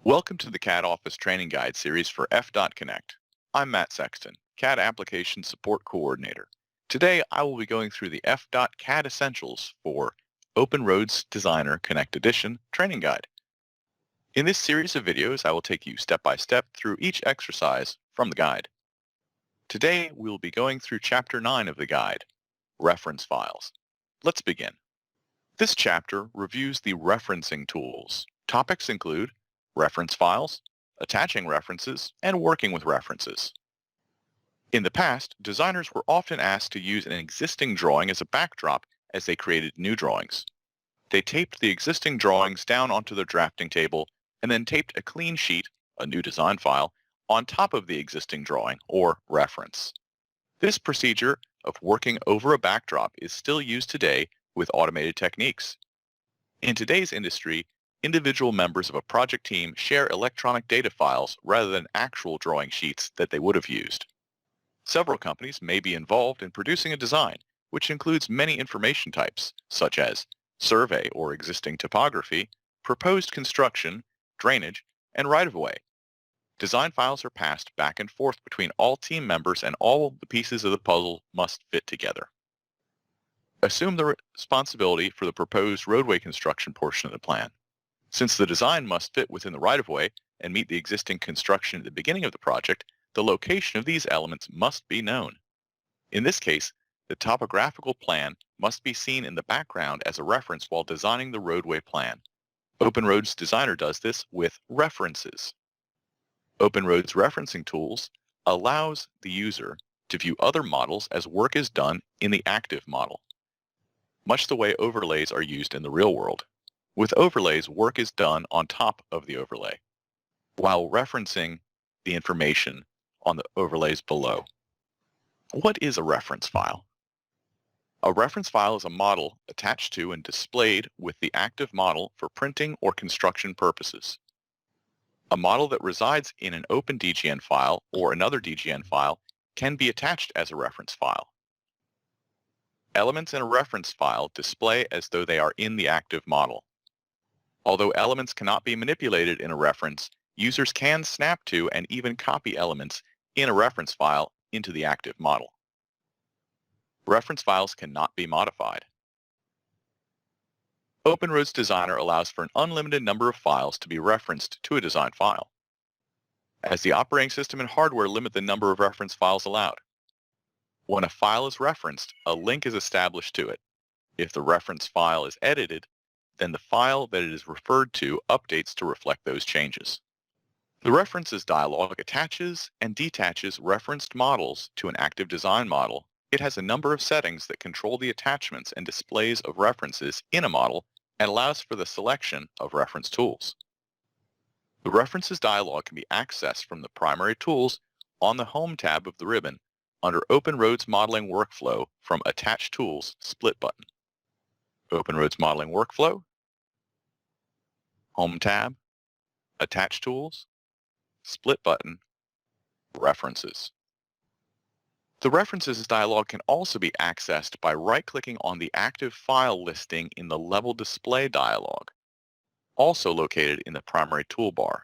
Welcome to the CAD Office Training Guide series for F.Connect. I'm Matt Sexton, CAD Application Support Coordinator. Today I will be going through the F.CAD Essentials for Open Roads Designer Connect Edition Training Guide. In this series of videos, I will take you step by step through each exercise from the guide. Today we will be going through Chapter 9 of the guide, Reference Files. Let's begin. This chapter reviews the referencing tools. Topics include reference files, attaching references, and working with references. In the past, designers were often asked to use an existing drawing as a backdrop as they created new drawings. They taped the existing drawings down onto their drafting table and then taped a clean sheet, a new design file, on top of the existing drawing, or reference. This procedure of working over a backdrop is still used today with automated techniques. In today's industry, individual members of a project team share electronic data files rather than actual drawing sheets that they would have used. Several companies may be involved in producing a design, which includes many information types, such as survey or existing topography, proposed construction, drainage, and right-of-way. Design files are passed back and forth between all team members, and all the pieces of the puzzle must fit together. Assume the responsibility for the proposed roadway construction portion of the plan. Since the design must fit within the right-of-way and meet the existing construction at the beginning of the project, the location of these elements must be known. In this case, the topographical plan must be seen in the background as a reference while designing the roadway plan. Open Roads Designer does this with references. Open Roads referencing tools allows the user to view other models as work is done in the active model, much the way overlays are used in the real world. With overlays, work is done on top of the overlay, while referencing the information on the overlays below. What is a reference file? A reference file is a model attached to and displayed with the active model for printing or construction purposes. A model that resides in an open DGN file or another DGN file can be attached as a reference file. Elements in a reference file display as though they are in the active model. Although elements cannot be manipulated in a reference, users can snap to and even copy elements in a reference file into the active model. Reference files cannot be modified. Open Roads Designer allows for an unlimited number of files to be referenced to a design file, as the operating system and hardware limit the number of reference files allowed. When a file is referenced, a link is established to it. If the reference file is edited, then the file that it is referred to updates to reflect those changes. The References dialog attaches and detaches referenced models to an active design model. It has a number of settings that control the attachments and displays of references in a model and allows for the selection of reference tools. The References dialog can be accessed from the Primary Tools on the Home tab of the ribbon under Open Roads Modeling Workflow from Attach Tools split button. Open Roads Modeling Workflow, Home tab, Attach Tools, split button, References. The References dialog can also be accessed by right-clicking on the active file listing in the Level Display dialog, also located in the primary toolbar.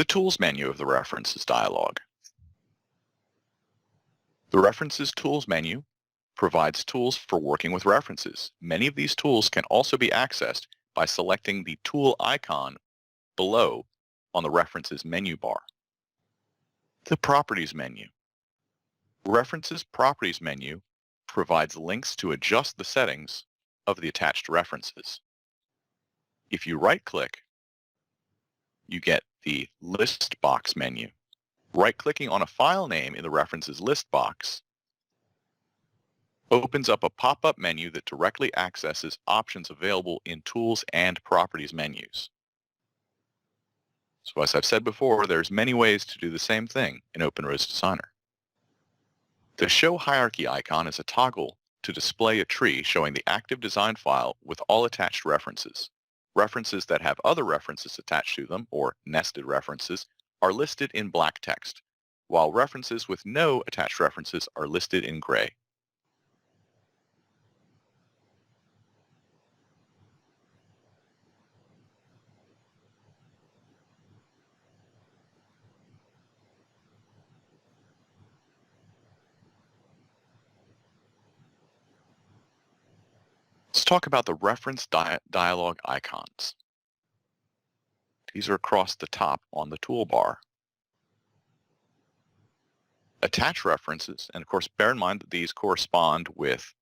The Tools menu of the References dialog. The References Tools menu provides tools for working with references. Many of these tools can also be accessed by selecting the tool icon below on the References menu bar. The Properties menu. References Properties menu provides links to adjust the settings of the attached references. If you right-click, you get the List Box menu. Right-clicking on a file name in the References list box opens up a pop-up menu that directly accesses options available in Tools and Properties menus. So as I've said before, there's many ways to do the same thing in Open Roads Designer. The Show Hierarchy icon is a toggle to display a tree showing the active design file with all attached references. References that have other references attached to them, or nested references, are listed in black text, while references with no attached references are listed in gray. Let's talk about the reference dialog icons. These are across the top on the toolbar. Attach references, and of course bear in mind that these correspond with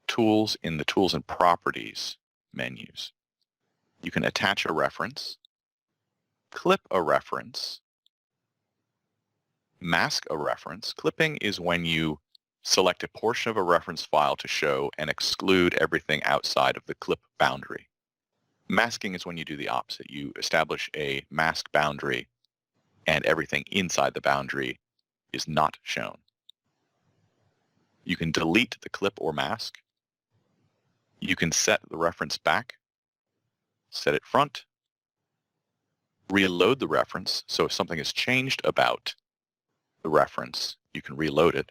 tools in the Tools and Properties menus. You can attach a reference, clip a reference, mask a reference. Clipping is when you select a portion of a reference file to show and exclude everything outside of the clip boundary. Masking is when you do the opposite. You establish a mask boundary and everything inside the boundary is not shown. You can delete the clip or mask. You can set the reference back, set it front, reload the reference. So if something has changed about the reference, you can reload it.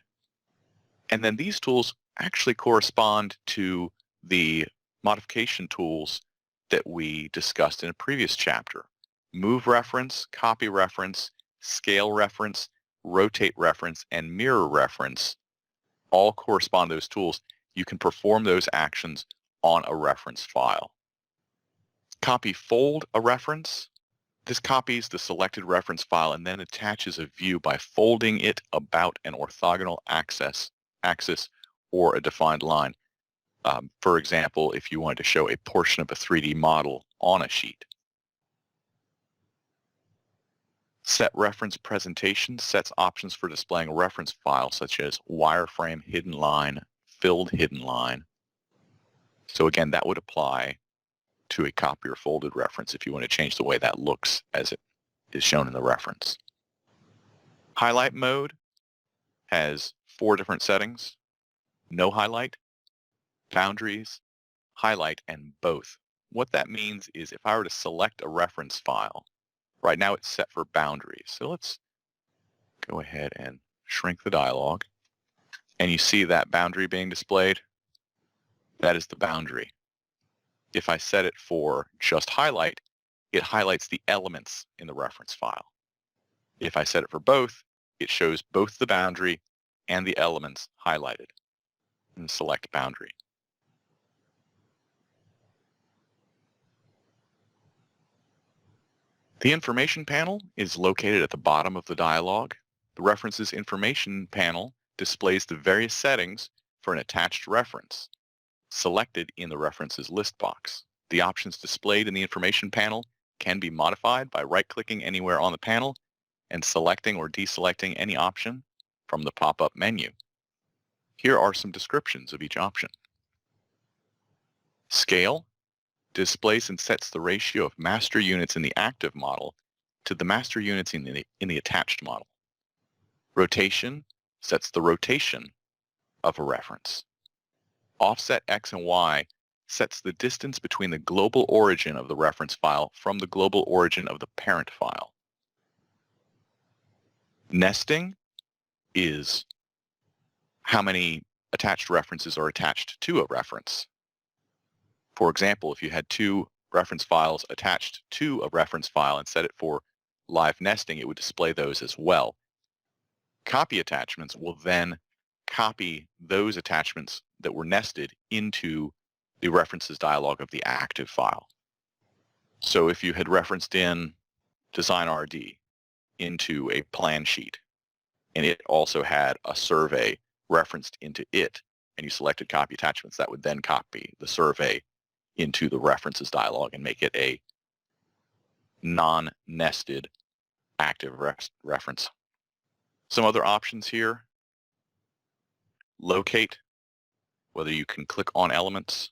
And then these tools actually correspond to the modification tools that we discussed in a previous chapter. Move reference, copy reference, scale reference, rotate reference, and mirror reference all correspond to those tools. You can perform those actions on a reference file. Copy fold a reference. This copies the selected reference file and then attaches a view by folding it about an orthogonal axis or a defined line. For example, if you wanted to show a portion of a 3D model on a sheet. Set reference presentation sets options for displaying a reference file such as wireframe hidden line, filled hidden line. So again, that would apply to a copy or folded reference if you want to change the way that looks as it is shown in the reference. Highlight mode has 4 different settings: no highlight, boundaries, highlight, and both. What that means is if I were to select a reference file, right now it's set for boundaries. So let's go ahead and shrink the dialog. And you see that boundary being displayed? That is the boundary. If I set it for just highlight, it highlights the elements in the reference file. If I set it for both, it shows both the boundary and the elements highlighted. And select boundary. The information panel is located at the bottom of the dialog. The References Information panel displays the various settings for an attached reference selected in the References list box. The options displayed in the information panel can be modified by right-clicking anywhere on the panel and selecting or deselecting any option from the pop-up menu. Here are some descriptions of each option. Scale displays and sets the ratio of master units in the active model to the master units in the attached model. Rotation sets the rotation of a reference. Offset X and Y sets the distance between the global origin of the reference file from the global origin of the parent file. Nesting is how many attached references are attached to a reference. For example, if you had 2 reference files attached to a reference file and set it for live nesting, it would display those as well. Copy attachments will then copy those attachments that were nested into the references dialog of the active file. So if you had referenced in DesignRD into a plan sheet, and it also had a survey referenced into it, and you selected copy attachments, that would then copy the survey into the references dialog and make it a non-nested active reference. Some other options here: locate, whether you can click on elements;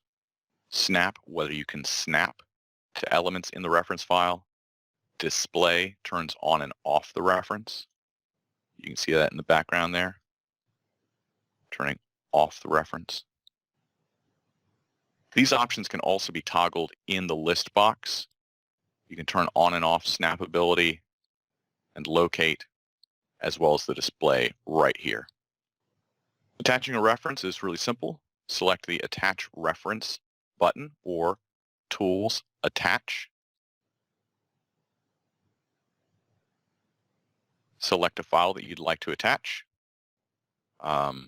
snap, whether you can snap to elements in the reference file; display turns on and off the reference. You can see that in the background there, turning off the reference. These options can also be toggled in the list box. You can turn on and off snappability and locate as well as the display right here. Attaching a reference is really simple. Select the Attach Reference button or Tools, Attach. Select a file that you'd like to attach. Let's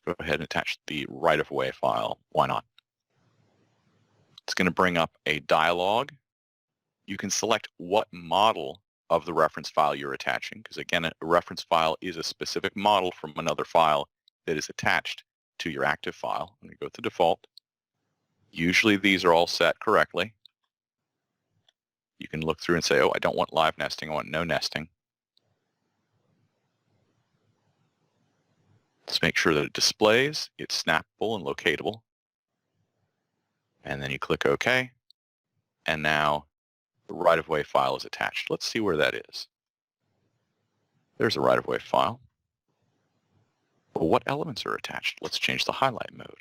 go ahead and attach the right-of-way file. Why not? It's going to bring up a dialog. You can select what model of the reference file you're attaching, because again, a reference file is a specific model from another file that is attached to your active file. I'm going to go to default. Usually these are all set correctly. You can look through and say, oh, I don't want live nesting, I want no nesting. Let's make sure that it displays, it's snappable and locatable. And then you click OK. And now the right-of-way file is attached. Let's see where that is. There's a right-of-way file. Well, what elements are attached? Let's change the highlight mode.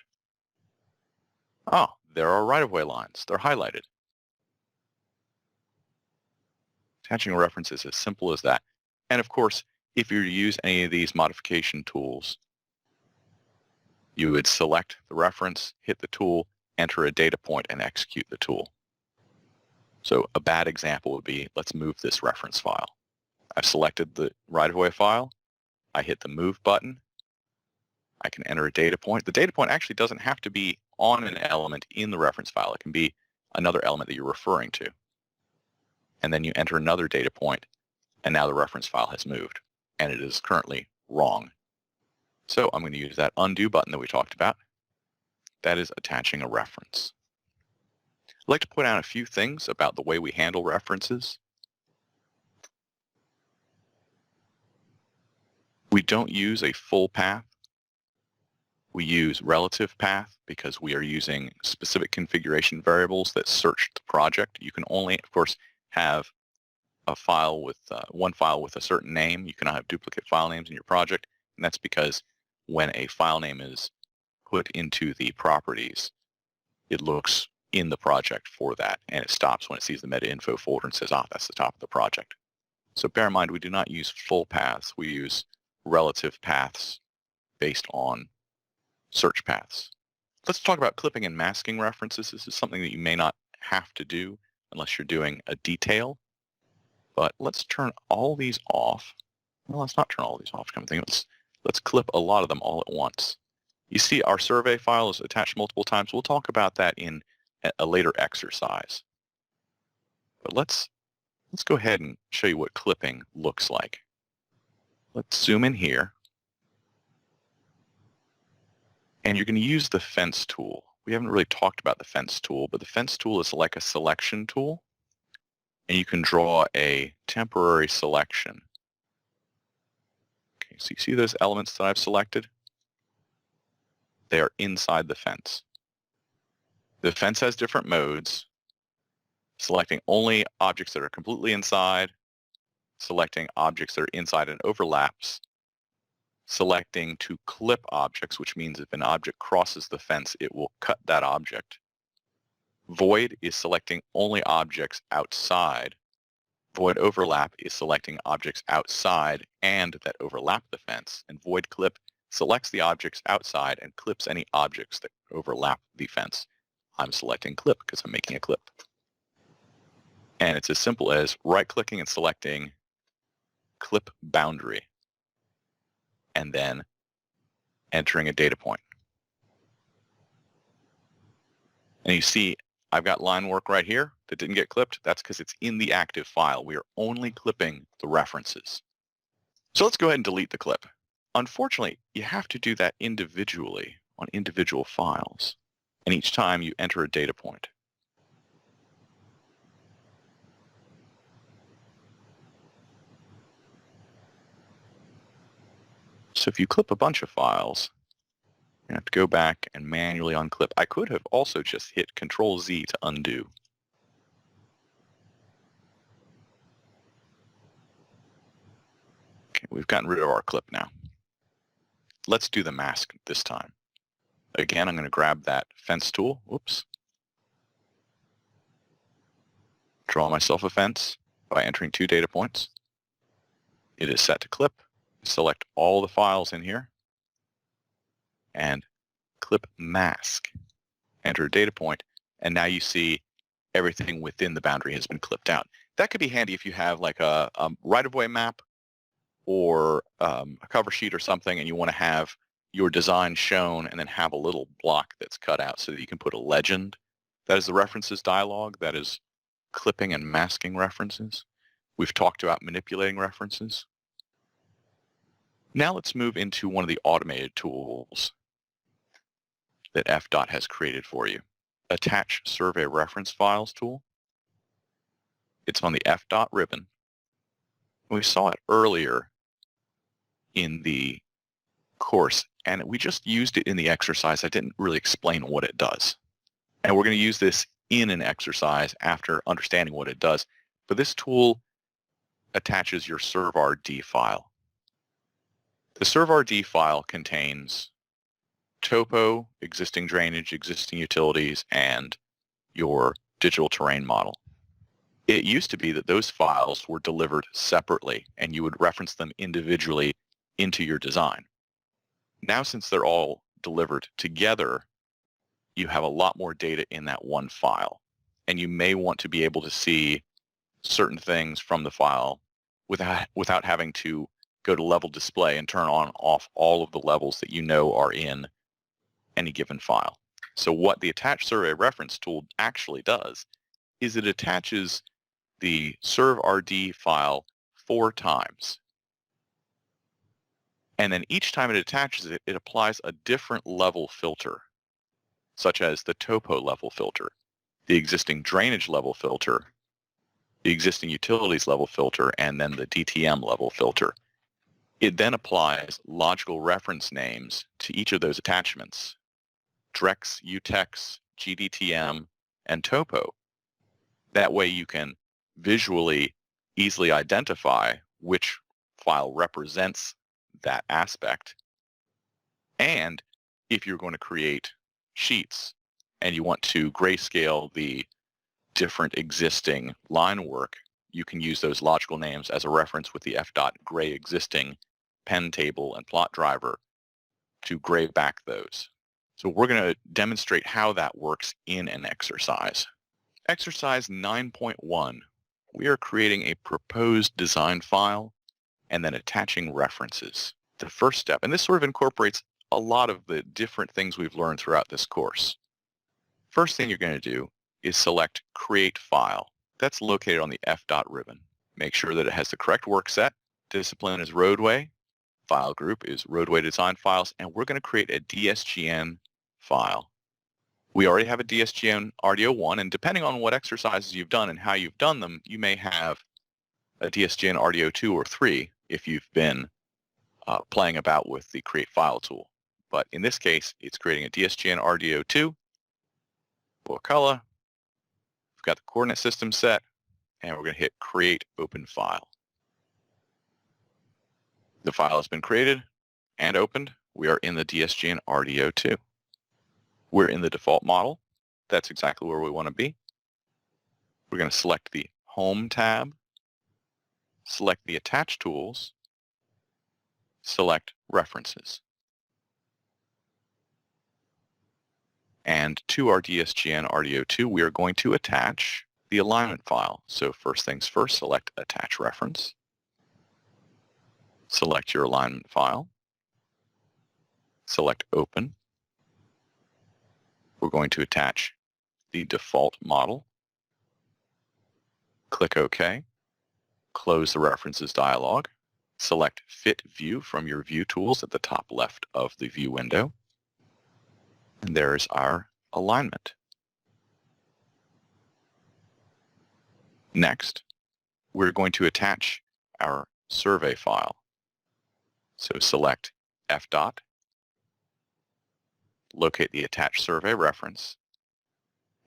Oh, there are right-of-way lines. They're highlighted. Attaching a reference is as simple as that. And of course, if you use any of these modification tools, you would select the reference, hit the tool, enter a data point, and execute the tool. So a bad example would be, let's move this reference file. I've selected the right-of-way file. I hit the Move button. I can enter a data point. The data point actually doesn't have to be on an element in the reference file. It can be another element that you're referring to. And then you enter another data point, and now the reference file has moved, and it is currently wrong. So I'm going to use that Undo button that we talked about. That is attaching a reference. I'd like to point out a few things about the way we handle references. We don't use a full path. We use relative path because we are using specific configuration variables that search the project. You can only, of course, have a file with one file with a certain name. You cannot have duplicate file names in your project, and that's because when a file name is put into the properties, it looks in the project for that, and it stops when it sees the meta info folder and says, ah, that's the top of the project. So bear in mind, we do not use full paths. We use relative paths based on search paths. Let's talk about clipping and masking references. This is something that you may not have to do unless you're doing a detail, but let's turn all these off. Well, let's not turn all these off. Let's clip a lot of them all at once. You see our survey file is attached multiple times. We'll talk about that in a later exercise. But let's go ahead and show you what clipping looks like. Let's zoom in here. And you're going to use the fence tool. We haven't really talked about the fence tool, but the fence tool is like a selection tool. And you can draw a temporary selection. Okay, so you see those elements that I've selected? They are inside the fence. The fence has different modes, selecting only objects that are completely inside, selecting objects that are inside and overlaps, selecting to clip objects, which means if an object crosses the fence, it will cut that object. Void is selecting only objects outside. Void overlap is selecting objects outside and that overlap the fence. And void clip selects the objects outside and clips any objects that overlap the fence. I'm selecting clip because I'm making a clip. And it's as simple as right-clicking and selecting clip boundary and then entering a data point. And you see I've got line work right here that didn't get clipped. That's because it's in the active file. We are only clipping the references. So let's go ahead and delete the clip. Unfortunately, you have to do that individually on individual files. And each time you enter a data point. So if you clip a bunch of files, you have to go back and manually unclip. I could have also just hit Control-Z to undo. Okay, we've gotten rid of our clip now. Let's do the mask this time. Again, I'm going to grab that fence tool. Whoops. Draw myself a fence. by entering 2 data points. It is set to clip. Select all the files in here and clip mask. Enter a data point, and now you see everything within the boundary has been clipped out. That could be handy if you have like a right-of-way map or a cover sheet or something, and you want to have your design shown and then have a little block that's cut out so that you can put a legend. That is the references dialog. That is clipping and masking references. We've talked about manipulating references. Now let's move into one of the automated tools that FDOT has created for you. Attach Survey Reference Files tool. It's on the FDOT ribbon. We saw it earlier in the course, and we just used it in the exercise. I didn't really explain what it does. And we're going to use this in an exercise after understanding what it does. But this tool attaches your servRD file. The servRD file contains topo, existing drainage, existing utilities, and your digital terrain model. It used to be that those files were delivered separately and you would reference them individually into your design. Now, since they're all delivered together, you have a lot more data in that one file. And you may want to be able to see certain things from the file without having to go to level display and turn on and off all of the levels that you know are in any given file. So what the Attach Survey Reference tool actually does is it attaches the servRD file 4 times. And then each time it attaches it, it applies a different level filter, such as the topo level filter, the existing drainage level filter, the existing utilities level filter, and then the DTM level filter. It then applies logical reference names to each of those attachments: DREX, UTEX, GDTM, and topo. That way you can visually easily identify which file represents that aspect. And if you're going to create sheets and you want to grayscale the different existing line work, you can use those logical names as a reference with the FDOT gray existing pen table and plot driver to gray back those. So we're going to demonstrate how that works in an exercise. Exercise 9.1, we are creating a proposed design file and then attaching references. The first step, and this sort of incorporates a lot of the different things we've learned throughout this course. First thing you're going to do is select Create File. That's located on the FDOT ribbon. Make sure that it has the correct work set. Discipline is roadway. File group is roadway design files, and we're going to create a DSGN file. We already have a DSGN RDO1, and depending on what exercises you've done and how you've done them, you may have a DSGN RDO2 or 3 if you've been playing about with the Create File tool. But in this case, it's creating a DSGN RDO2, Boacala. We've got the coordinate system set, and we're going to hit Create Open File. The file has been created and opened. We are in the DSGN RDO2. We're in the default model. That's exactly where we want to be. We're going to select the Home tab, select the Attach Tools, select References. And to our DSGN RDO2, we are going to attach the alignment file. So first things first, select Attach Reference. Select your alignment file. Select Open. We're going to attach the default model. Click OK. Close the References dialog. Select Fit View from your view tools at the top left of the view window. And there's our alignment. Next, we're going to attach our survey file. So select FDOT, locate the Attach Survey Reference,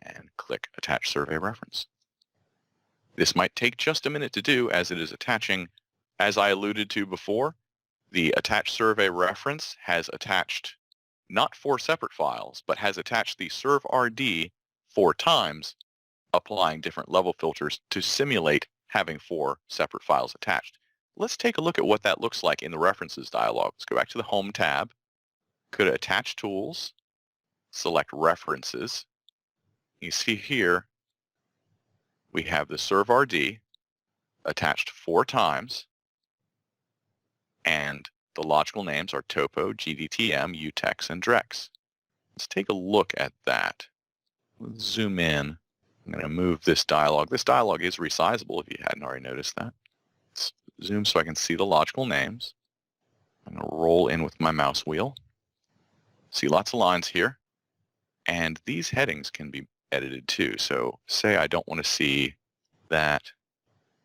and click Attach Survey Reference. This might take just a minute to do as it is attaching. As I alluded to before, the Attach Survey Reference has attached not 4 separate files, but has attached the servRD 4 times, applying different level filters to simulate having 4 separate files attached. Let's take a look at what that looks like in the References dialog. Let's go back to the Home tab, go to Attach Tools, select References. You see here we have the ServRD attached 4 times, and the logical names are Topo, GDTM, UTEX, and DREX. Let's take a look at that. Let's zoom in. I'm going to move this dialog. This dialog is resizable if you hadn't already noticed that. Let's zoom so I can see the logical names. I'm going to roll in with my mouse wheel. See lots of lines here. And these headings can be edited too. So say I don't want to see that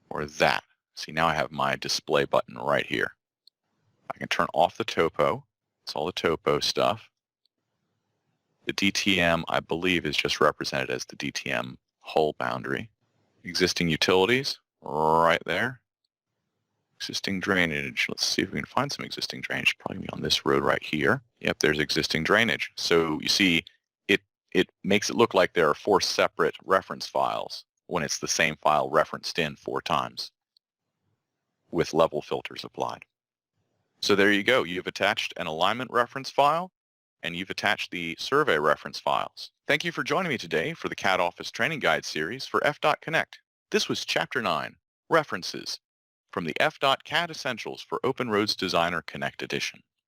or that. See, now I have my display button right here. I can turn off the topo. It's all the topo stuff. The DTM, I believe, is just represented as the DTM hull boundary. Existing utilities, right there. Existing drainage. Let's see if we can find some existing drainage. Probably on this road right here. Yep, there's existing drainage. So you see, it makes it look like there are 4 separate reference files when it's the same file referenced in 4 times with level filters applied. So there you go. You've attached an alignment reference file, and you've attached the survey reference files. Thank you for joining me today for the CAD Office Training Guide series for F.Connect. This was Chapter 9, References, from the F.CAD Essentials for Open Roads Designer Connect edition.